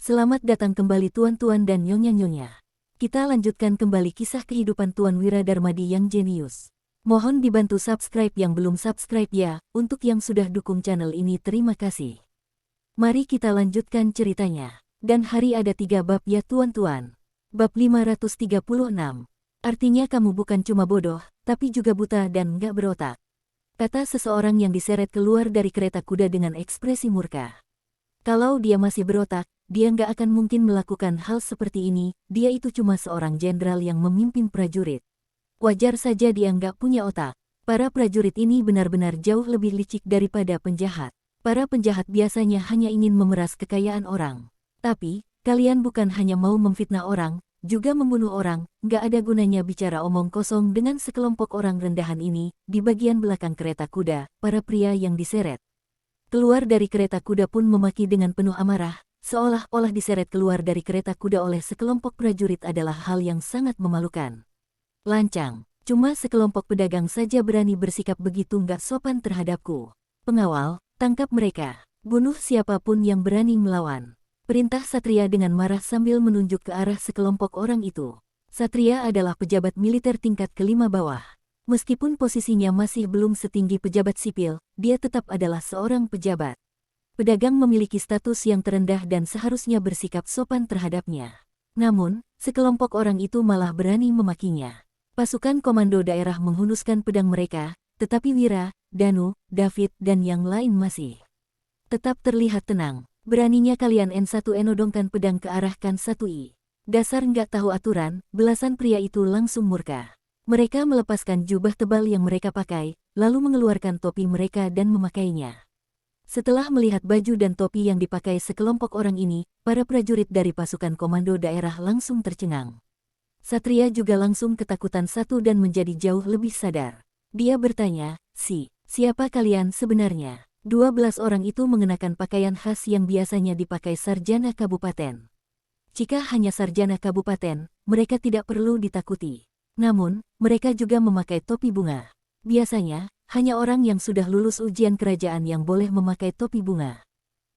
Selamat datang kembali tuan-tuan dan nyonya-nyonya. Kita lanjutkan kembali kisah kehidupan Tuan Wira Darmadi yang jenius. Mohon dibantu subscribe yang belum subscribe ya, untuk yang sudah dukung channel ini terima kasih. Mari kita lanjutkan ceritanya. Dan hari ada 3 bab ya tuan-tuan. Bab 536. Artinya kamu bukan cuma bodoh, tapi juga buta dan nggak berotak. Kata seseorang yang diseret keluar dari kereta kuda dengan ekspresi murka. Kalau dia masih berotak, dia nggak akan mungkin melakukan hal seperti ini, dia itu cuma seorang jenderal yang memimpin prajurit. Wajar saja dia nggak punya otak. Para prajurit ini benar-benar jauh lebih licik daripada penjahat. Para penjahat biasanya hanya ingin memeras kekayaan orang. Tapi, kalian bukan hanya mau memfitnah orang, juga membunuh orang, nggak ada gunanya bicara omong kosong dengan sekelompok orang rendahan ini. Di bagian belakang kereta kuda, para pria yang diseret keluar dari kereta kuda pun memaki dengan penuh amarah, seolah-olah diseret keluar dari kereta kuda oleh sekelompok prajurit adalah hal yang sangat memalukan. Lancang, cuma sekelompok pedagang saja berani bersikap begitu nggak sopan terhadapku. Pengawal, tangkap mereka, bunuh siapapun yang berani melawan. Perintah Satria dengan marah sambil menunjuk ke arah sekelompok orang itu. Satria adalah pejabat militer tingkat kelima bawah. Meskipun posisinya masih belum setinggi pejabat sipil, dia tetap adalah seorang pejabat. Pedagang memiliki status yang terendah dan seharusnya bersikap sopan terhadapnya. Namun, sekelompok orang itu malah berani memakinya. Pasukan komando daerah menghunuskan pedang mereka, tetapi Wira, Danu, David, dan yang lain masih tetap terlihat tenang. Beraninya kalian N1 enodongkan pedang ke arah Kan 1I. Dasar nggak tahu aturan, belasan pria itu langsung murka. Mereka melepaskan jubah tebal yang mereka pakai, lalu mengeluarkan topi mereka dan memakainya. Setelah melihat baju dan topi yang dipakai sekelompok orang ini, para prajurit dari pasukan komando daerah langsung tercengang. Satria juga langsung ketakutan satu dan menjadi jauh lebih sadar. Dia bertanya, siapa kalian sebenarnya? 12 orang itu mengenakan pakaian khas yang biasanya dipakai sarjana kabupaten. Jika hanya sarjana kabupaten, mereka tidak perlu ditakuti. Namun, mereka juga memakai topi bunga. Biasanya, hanya orang yang sudah lulus ujian kerajaan yang boleh memakai topi bunga.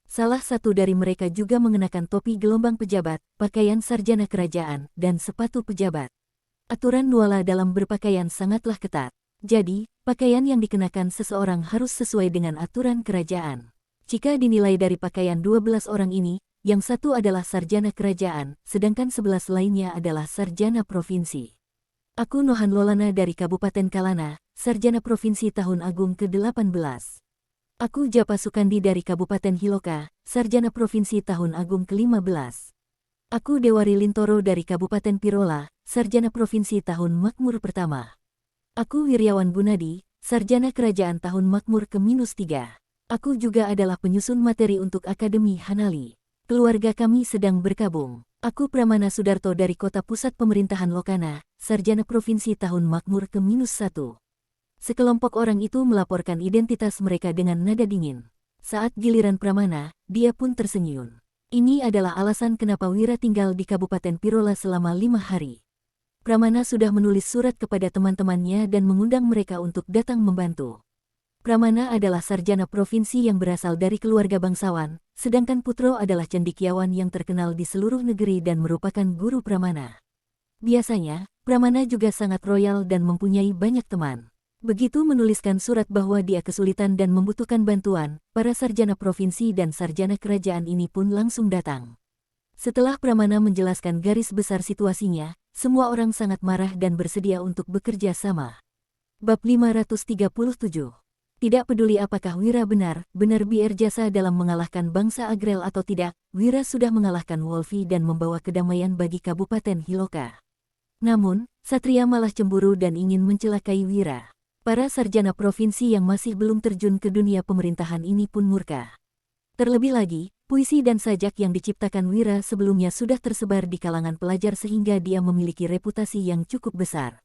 Salah satu dari mereka juga mengenakan topi gelombang pejabat, pakaian sarjana kerajaan, dan sepatu pejabat. Aturan Nuala dalam berpakaian sangatlah ketat. Jadi, pakaian yang dikenakan seseorang harus sesuai dengan aturan kerajaan. Jika dinilai dari pakaian 12 orang ini, yang satu adalah sarjana kerajaan, sedangkan 11 lainnya adalah sarjana provinsi. Aku Nohan Lolana dari Kabupaten Kalana, sarjana provinsi tahun agung ke-18. Aku Japa Sukandi dari Kabupaten Hiloka, sarjana provinsi tahun agung ke-15. Aku Dewari Lintoro dari Kabupaten Pirola, sarjana provinsi tahun makmur pertama. Aku Wiryawan Gunadi, sarjana kerajaan tahun makmur ke-3. Aku juga adalah penyusun materi untuk Akademi Hanali. Keluarga kami sedang berkabung. Aku Pramana Sudarto dari Kota Pusat Pemerintahan Lokana, sarjana provinsi tahun makmur ke-1. Sekelompok orang itu melaporkan identitas mereka dengan nada dingin. Saat giliran Pramana, dia pun tersenyum. Ini adalah alasan kenapa Wira tinggal di Kabupaten Pirola selama 5 hari. Pramana sudah menulis surat kepada teman-temannya dan mengundang mereka untuk datang membantu. Pramana adalah sarjana provinsi yang berasal dari keluarga bangsawan, sedangkan Putro adalah cendekiawan yang terkenal di seluruh negeri dan merupakan guru Pramana. Biasanya, Pramana juga sangat royal dan mempunyai banyak teman. Begitu menuliskan surat bahwa dia kesulitan dan membutuhkan bantuan, para sarjana provinsi dan sarjana kerajaan ini pun langsung datang. Setelah Pramana menjelaskan garis besar situasinya, semua orang sangat marah dan bersedia untuk bekerja sama. Bab 537. Tidak peduli apakah Wira benar-benar berjasa dalam mengalahkan bangsa Agrel atau tidak, Wira sudah mengalahkan Wolfi dan membawa kedamaian bagi Kabupaten Hiloka. Namun, Satria malah cemburu dan ingin mencelakai Wira. Para sarjana provinsi yang masih belum terjun ke dunia pemerintahan ini pun murka. Terlebih lagi, puisi dan sajak yang diciptakan Wira sebelumnya sudah tersebar di kalangan pelajar sehingga dia memiliki reputasi yang cukup besar.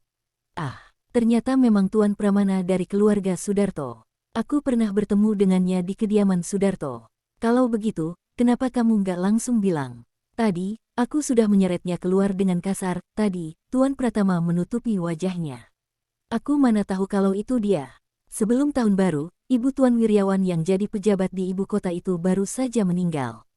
Ternyata memang Tuan Pramana dari keluarga Sudarto. Aku pernah bertemu dengannya di kediaman Sudarto. Kalau begitu, kenapa kamu nggak langsung bilang? Tadi, aku sudah menyeretnya keluar dengan kasar. Tadi, Tuan Pratama menutupi wajahnya. Aku mana tahu kalau itu dia. Sebelum tahun baru, Ibu Tuan Wiryawan yang jadi pejabat di ibu kota itu baru saja meninggal.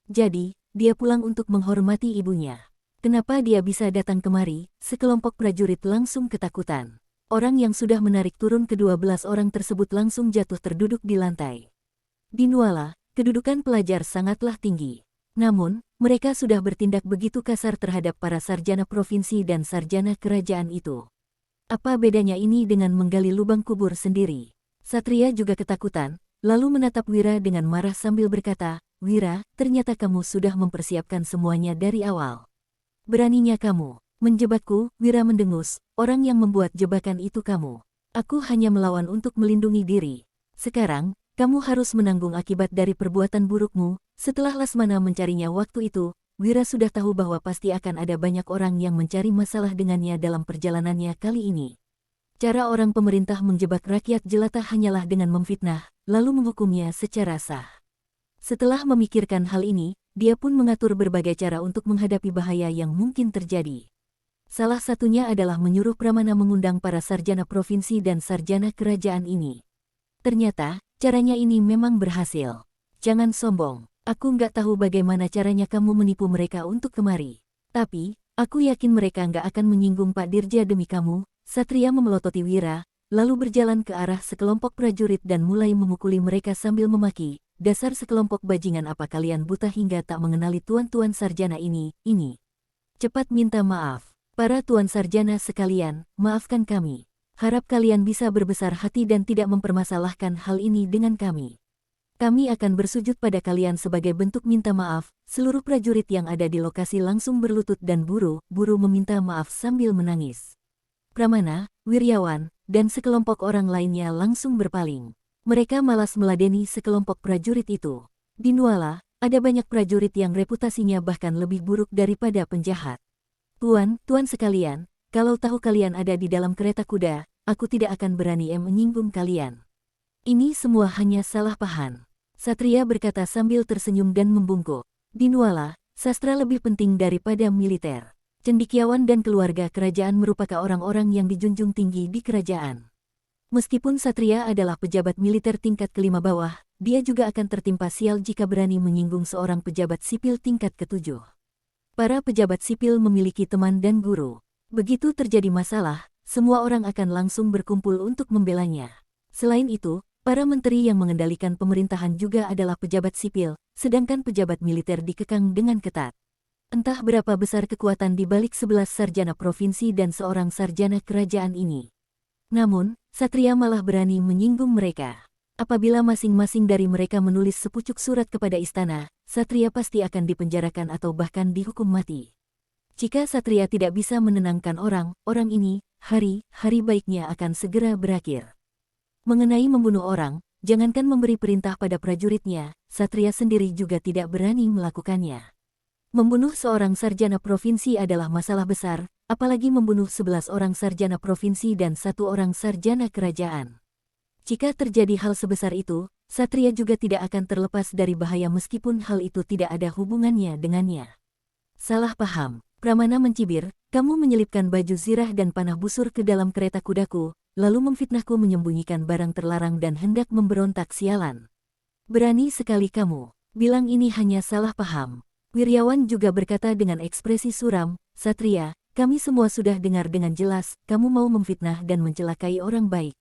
Jadi, dia pulang untuk menghormati ibunya. Kenapa dia bisa datang kemari? Sekelompok prajurit langsung ketakutan. Orang yang sudah menarik turun ke-12 orang tersebut langsung jatuh terduduk di lantai. Di Nuala, kedudukan pelajar sangatlah tinggi. Namun, mereka sudah bertindak begitu kasar terhadap para sarjana provinsi dan sarjana kerajaan itu. Apa bedanya ini dengan menggali lubang kubur sendiri? Satria juga ketakutan, lalu menatap Wira dengan marah sambil berkata, "Wira, ternyata kamu sudah mempersiapkan semuanya dari awal. Beraninya kamu menjebakku." Wira mendengus, "Orang yang membuat jebakan itu kamu. Aku hanya melawan untuk melindungi diri. Sekarang, kamu harus menanggung akibat dari perbuatan burukmu." Setelah Lasmana mencarinya waktu itu, Wira sudah tahu bahwa pasti akan ada banyak orang yang mencari masalah dengannya dalam perjalanannya kali ini. Cara orang pemerintah menjebak rakyat jelata hanyalah dengan memfitnah, lalu menghukumnya secara sah. Setelah memikirkan hal ini, dia pun mengatur berbagai cara untuk menghadapi bahaya yang mungkin terjadi. Salah satunya adalah menyuruh Pramana mengundang para sarjana provinsi dan sarjana kerajaan ini. Ternyata, caranya ini memang berhasil. "Jangan sombong, aku nggak tahu bagaimana caranya kamu menipu mereka untuk kemari. Tapi, aku yakin mereka nggak akan menyinggung Pak Dirja demi kamu." Satria memelototi Wira, lalu berjalan ke arah sekelompok prajurit dan mulai memukuli mereka sambil memaki, "Dasar sekelompok bajingan, apa kalian buta hingga tak mengenali tuan-tuan sarjana ini? Cepat minta maaf. Para tuan sarjana sekalian, maafkan kami. Harap kalian bisa berbesar hati dan tidak mempermasalahkan hal ini dengan kami. Kami akan bersujud pada kalian sebagai bentuk minta maaf." Seluruh prajurit yang ada di lokasi langsung berlutut dan buru-buru meminta maaf sambil menangis. Pramana, Wiryawan, dan sekelompok orang lainnya langsung berpaling. Mereka malas meladeni sekelompok prajurit itu. Di Nuala, ada banyak prajurit yang reputasinya bahkan lebih buruk daripada penjahat. Tuan sekalian, kalau tahu kalian ada di dalam kereta kuda, aku tidak akan berani menyinggung kalian. Ini semua hanya salah paham." Satria berkata sambil tersenyum dan membungkuk. Di Nuala, sastra lebih penting daripada militer. Cendekiawan dan keluarga kerajaan merupakan orang-orang yang dijunjung tinggi di kerajaan. Meskipun Satria adalah pejabat militer tingkat kelima bawah, dia juga akan tertimpa sial jika berani menyinggung seorang pejabat sipil tingkat ketujuh. Para pejabat sipil memiliki teman dan guru. Begitu terjadi masalah, semua orang akan langsung berkumpul untuk membelanya. Selain itu, para menteri yang mengendalikan pemerintahan juga adalah pejabat sipil, sedangkan pejabat militer dikekang dengan ketat. Entah berapa besar kekuatan di balik 11 sarjana provinsi dan seorang sarjana kerajaan ini. Namun, Satria malah berani menyinggung mereka. Apabila masing-masing dari mereka menulis sepucuk surat kepada istana, Satria pasti akan dipenjarakan atau bahkan dihukum mati. Jika Satria tidak bisa menenangkan orang ini, hari baiknya akan segera berakhir. Mengenai membunuh orang, jangankan memberi perintah pada prajuritnya, Satria sendiri juga tidak berani melakukannya. Membunuh seorang sarjana provinsi adalah masalah besar, apalagi membunuh 11 orang sarjana provinsi dan 1 orang sarjana kerajaan. Jika terjadi hal sebesar itu, Satria juga tidak akan terlepas dari bahaya meskipun hal itu tidak ada hubungannya dengannya. "Salah paham." Pramana mencibir, "Kamu menyelipkan baju zirah dan panah busur ke dalam kereta kudaku, lalu memfitnahku menyembunyikan barang terlarang dan hendak memberontak, sialan. Berani sekali kamu bilang ini hanya salah paham." Wiryawan juga berkata dengan ekspresi suram, "Satria, kami semua sudah dengar dengan jelas, kamu mau memfitnah dan mencelakai orang baik.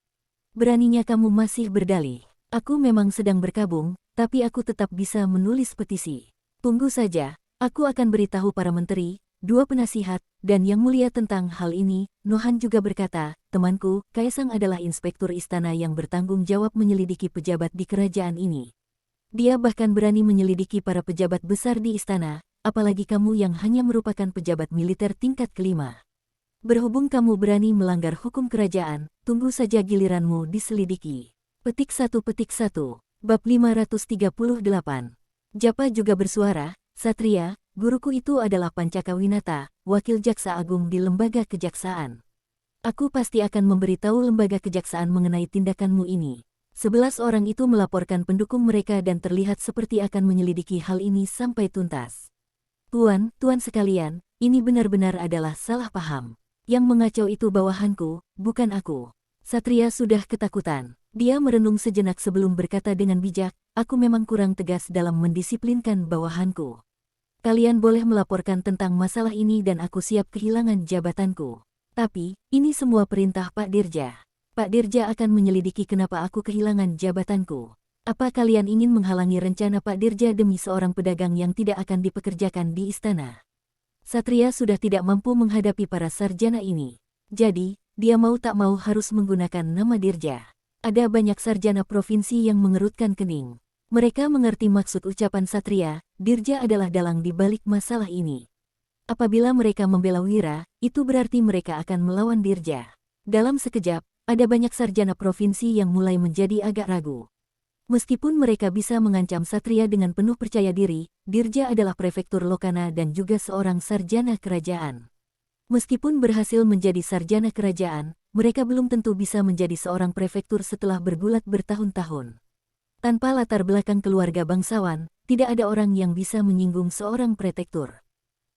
Beraninya kamu masih berdalih. Aku memang sedang berkabung, tapi aku tetap bisa menulis petisi. Tunggu saja, aku akan beritahu para menteri, 2 penasihat, dan yang mulia tentang hal ini." Nohan juga berkata, "Temanku, Kaisang adalah inspektur istana yang bertanggung jawab menyelidiki pejabat di kerajaan ini. Dia bahkan berani menyelidiki para pejabat besar di istana, apalagi kamu yang hanya merupakan pejabat militer tingkat kelima. Berhubung kamu berani melanggar hukum kerajaan, tunggu saja giliranmu diselidiki." Petik 1. Bab 538. Japa juga bersuara, "Satria, guruku itu adalah Pancaka Winata, wakil jaksa agung di lembaga kejaksaan. Aku pasti akan memberitahu lembaga kejaksaan mengenai tindakanmu ini." 11 orang itu melaporkan pendukung mereka dan terlihat seperti akan menyelidiki hal ini sampai tuntas. Tuan sekalian, ini benar-benar adalah salah paham. Yang mengacau itu bawahanku, bukan aku." Satria sudah ketakutan. Dia merenung sejenak sebelum berkata dengan bijak, "Aku memang kurang tegas dalam mendisiplinkan bawahanku. Kalian boleh melaporkan tentang masalah ini dan aku siap kehilangan jabatanku. Tapi, ini semua perintah Pak Dirja. Pak Dirja akan menyelidiki kenapa aku kehilangan jabatanku. Apa kalian ingin menghalangi rencana Pak Dirja demi seorang pedagang yang tidak akan dipekerjakan di istana? Satria sudah tidak mampu menghadapi para sarjana ini. Jadi, dia mau tak mau harus menggunakan nama Dirja. Ada banyak sarjana provinsi yang mengerutkan kening. Mereka mengerti maksud ucapan Satria, Dirja adalah dalang di balik masalah ini. Apabila mereka membela Wira, itu berarti mereka akan melawan Dirja. Dalam sekejap, ada banyak sarjana provinsi yang mulai menjadi agak ragu. Meskipun mereka bisa mengancam Satria dengan penuh percaya diri, Dirja adalah prefektur Lokana dan juga seorang sarjana kerajaan. Meskipun berhasil menjadi sarjana kerajaan, mereka belum tentu bisa menjadi seorang prefektur setelah bergulat bertahun-tahun. Tanpa latar belakang keluarga bangsawan, tidak ada orang yang bisa menyinggung seorang prefektur.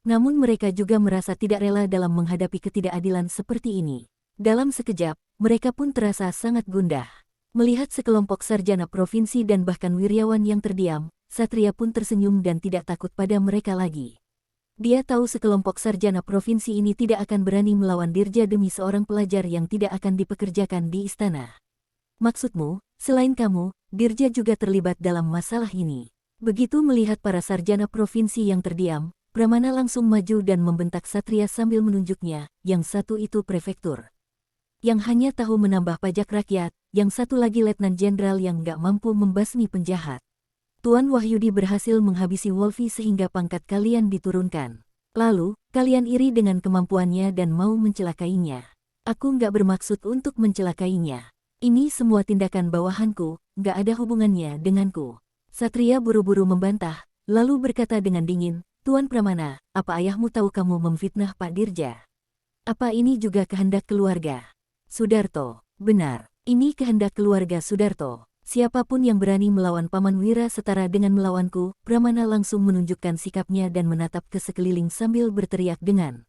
Namun mereka juga merasa tidak rela dalam menghadapi ketidakadilan seperti ini. Dalam sekejap, mereka pun terasa sangat gundah. Melihat sekelompok sarjana provinsi dan bahkan wiryawan yang terdiam, Satria pun tersenyum dan tidak takut pada mereka lagi. Dia tahu sekelompok sarjana provinsi ini tidak akan berani melawan Dirja demi seorang pelajar yang tidak akan dipekerjakan di istana. Maksudmu, selain kamu, Dirja juga terlibat dalam masalah ini. Begitu melihat para sarjana provinsi yang terdiam, Pramana langsung maju dan membentak Satria sambil menunjuknya, yang satu itu prefektur. Yang hanya tahu menambah pajak rakyat, yang satu lagi letnan jenderal yang gak mampu membasmi penjahat. Tuan Wahyudi berhasil menghabisi Wolfi sehingga pangkat kalian diturunkan. Lalu, kalian iri dengan kemampuannya dan mau mencelakainya. Aku nggak bermaksud untuk mencelakainya. Ini semua tindakan bawahanku, nggak ada hubungannya denganku. Satria buru-buru membantah, lalu berkata dengan dingin, Tuan Pramana, apa ayahmu tahu kamu memfitnah Pak Dirja? Apa ini juga kehendak keluarga? Sudarto, benar, ini kehendak keluarga Sudarto. Siapapun yang berani melawan Paman Wira setara dengan melawanku, Pramana langsung menunjukkan sikapnya dan menatap ke sekeliling sambil berteriak dengan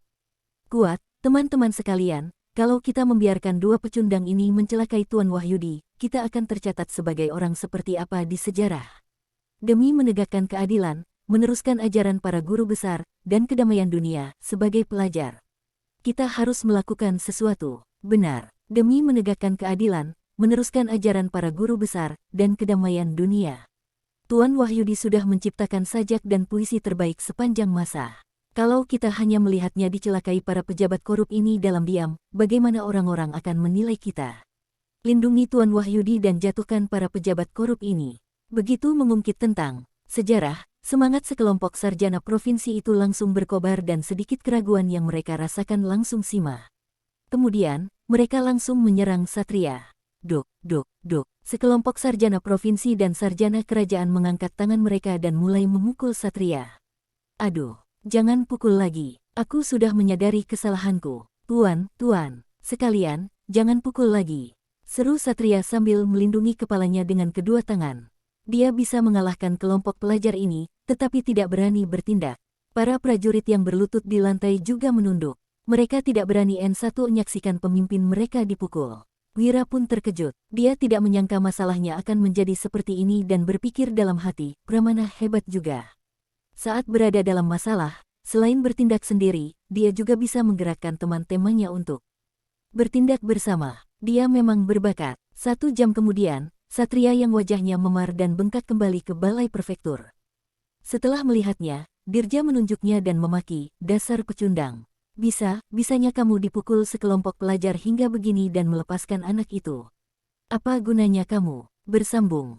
kuat, teman-teman sekalian, kalau kita membiarkan dua pecundang ini mencelakai Tuan Wahyudi, kita akan tercatat sebagai orang seperti apa di sejarah. Demi menegakkan keadilan, meneruskan ajaran para guru besar, dan kedamaian dunia, sebagai pelajar. Kita harus melakukan sesuatu, benar, demi menegakkan keadilan, meneruskan ajaran para guru besar, dan kedamaian dunia. Tuan Wahyudi sudah menciptakan sajak dan puisi terbaik sepanjang masa. Kalau kita hanya melihatnya dicelakai para pejabat korup ini dalam diam, bagaimana orang-orang akan menilai kita? Lindungi Tuan Wahyudi dan jatuhkan para pejabat korup ini. Begitu mengungkit tentang sejarah, semangat sekelompok sarjana provinsi itu langsung berkobar dan sedikit keraguan yang mereka rasakan langsung sima. Kemudian, mereka langsung menyerang Satria. Duk, duk, duk. Sekelompok sarjana provinsi dan sarjana kerajaan mengangkat tangan mereka dan mulai memukul Satria. Aduh, jangan pukul lagi. Aku sudah menyadari kesalahanku. Tuan, sekalian, jangan pukul lagi. Seru Satria sambil melindungi kepalanya dengan kedua tangan. Dia bisa mengalahkan kelompok pelajar ini, tetapi tidak berani bertindak. Para prajurit yang berlutut di lantai juga menunduk. Mereka tidak berani N1 menyaksikan pemimpin mereka dipukul. Wira pun terkejut. Dia tidak menyangka masalahnya akan menjadi seperti ini dan berpikir dalam hati, Pramana hebat juga. Saat berada dalam masalah, selain bertindak sendiri, dia juga bisa menggerakkan teman-temannya untuk bertindak bersama. Dia memang berbakat. 1 jam kemudian, Satria yang wajahnya memar dan bengkak kembali ke balai prefektur. Setelah melihatnya, Dirja menunjuknya dan memaki, dasar pecundang. Bisanya kamu dipukul sekelompok pelajar hingga begini dan melepaskan anak itu. Apa gunanya kamu bersambung?